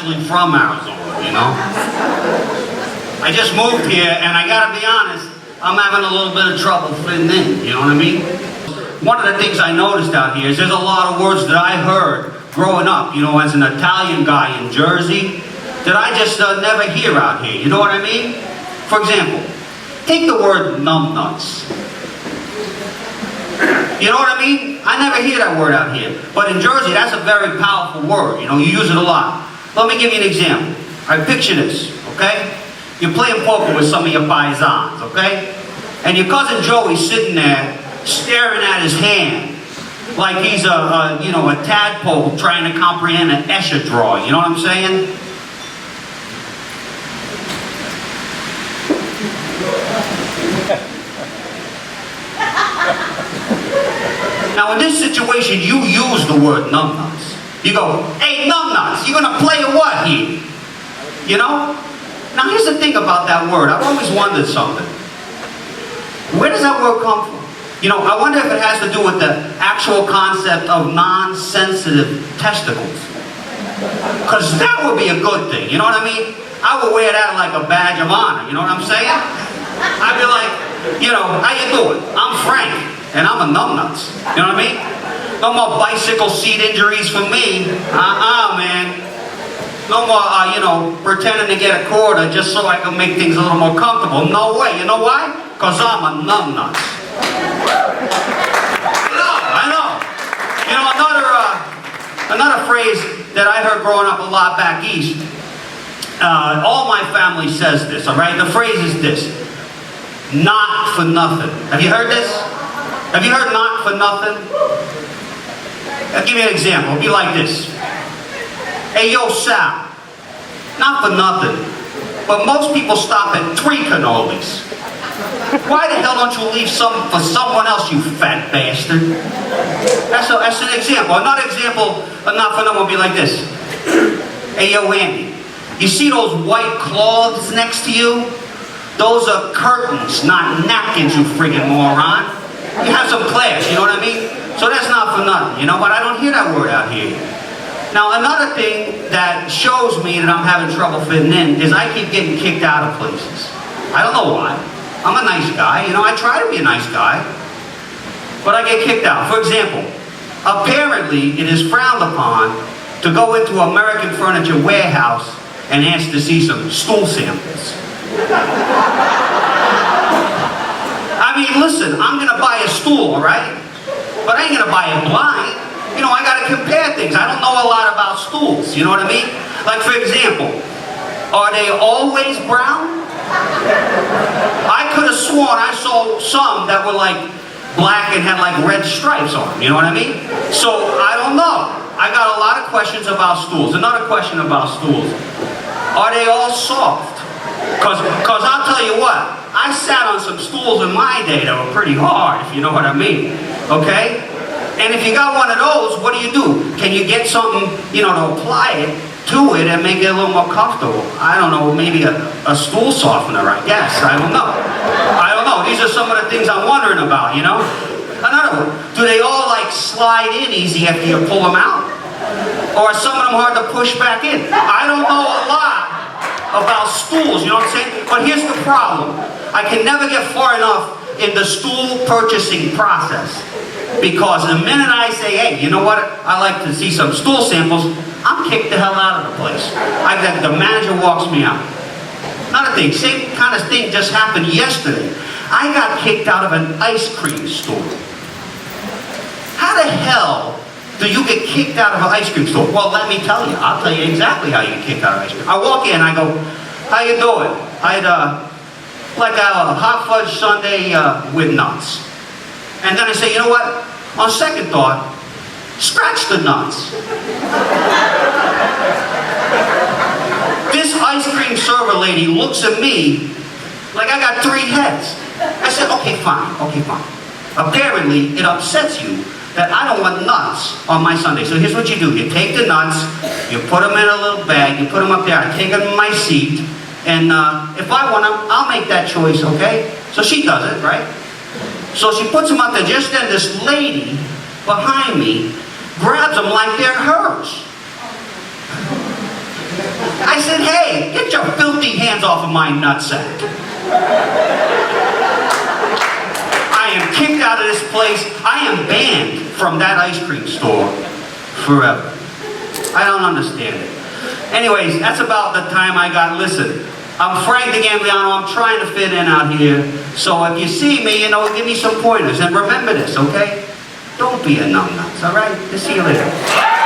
actually from Arizona, you know? I just moved here, and I gotta be honest, I'm having a little bit of trouble fitting in, you know what I mean? One of the things I noticed out here is there's a lot of words that I heard growing up, you know, as an Italian guy in Jersey, that I just never hear out here, you know what I mean? For example, take the word numbnuts. You know what I mean? I never hear that word out here. But in Jersey, that's a very powerful word, you know, you use it a lot. Let me give you an example. All right, picture this, okay? You're playing poker with some of your paisans, okay? And your cousin Joey's sitting there staring at his hand like he's a tadpole trying to comprehend an Escher draw. You know what I'm saying? Now in this situation, you use the word numbnuts. You go, hey numbnuts, you gonna play or what here? You know? Now here's the thing about that word. I've always wondered something. Where does that word come from? You know, I wonder if it has to do with the actual concept of non-sensitive testicles. Because that would be a good thing, you know what I mean? I would wear that like a badge of honor, you know what I'm saying? I'd be like, you know, how you doing? I'm Frank, and I'm a numbnuts, you know what I mean? No more bicycle seat injuries for me. Man. No more, pretending to get a quarter just so I can make things a little more comfortable. No way. You know why? Because I'm a numbnuts. I know. You know, another phrase that I heard growing up a lot back east, all my family says this, all right? The phrase is this: not for nothing. Have you heard this? Have you heard not for nothing? I'll give you an example. It'll be like this. Hey, yo, Sal, not for nothing, but most people stop at 3 cannolis. Why the hell don't you leave some for someone else, you fat bastard? That's an example. Another example of not for nothing would be like this. Hey, yo, Andy, you see those white cloths next to you? Those are curtains, not napkins, you friggin' moron. You have some class, you know what I mean? So that's not for nothing, you know, but I don't hear that word out here. Now, another thing that shows me that I'm having trouble fitting in is I keep getting kicked out of places. I don't know why. I'm a nice guy, you know, I try to be a nice guy, but I get kicked out. For example, apparently it is frowned upon to go into American Furniture Warehouse and ask to see some stool samples. I mean, listen, I'm gonna buy a stool, all right? But I ain't gonna buy it blind. You know, I gotta compare things. I don't know a lot about stools, you know what I mean? Like, for example, are they always brown? I could have sworn I saw some that were like black and had like red stripes on them, you know what I mean? So, I don't know. I got a lot of questions about stools. Another question about stools. Are they all soft? Cause I'll tell you what, I sat on some stools in my day that were pretty hard, if you know what I mean, okay? And if you got one of those, what do? Can you get something, you know, to apply it to it and make it a little more comfortable? I don't know, maybe a stool softener, I guess. I don't know. These are some of the things I'm wondering about, you know? Another one, do they all like slide in easy after you pull them out? Or are some of them hard to push back in? I don't know a lot about stools, you know what I'm saying? But here's the problem. I can never get far enough in the stool purchasing process. Because the minute I say, hey, you know what, I like to see some stool samples, I'm kicked the hell out of the place. The manager walks me out. Another thing, same kind of thing just happened yesterday. I got kicked out of an ice cream store. How the hell do you get kicked out of an ice cream store? Well, let me tell you. I'll tell you exactly how you get kicked out of ice cream. I walk in, I go, how you doing? I'd like a hot fudge sundae with nuts. And then I say, you know what? On second thought, scratch the nuts. This ice cream server lady looks at me like I got 3 heads. I said, okay, fine. Apparently, it upsets you that I don't want nuts on my sundae. So here's what you do. You take the nuts, you put them in a little bag, you put them up there, I take them in my seat, and if I want them, I'll make that choice, okay? So she does it, right? So she puts them up there. Just then this lady behind me grabs them like they're hers. I said, hey, get your filthy hands off of my nutsack. I am kicked out of this place. I am banned from that ice cream store forever. I don't understand it. Anyways, that's about the time I got. Listen, I'm Frank Digambliano. I'm trying to fit in out here. So if you see me, give me some pointers. And remember this, okay? Don't be a numbnuts, all right? See you later.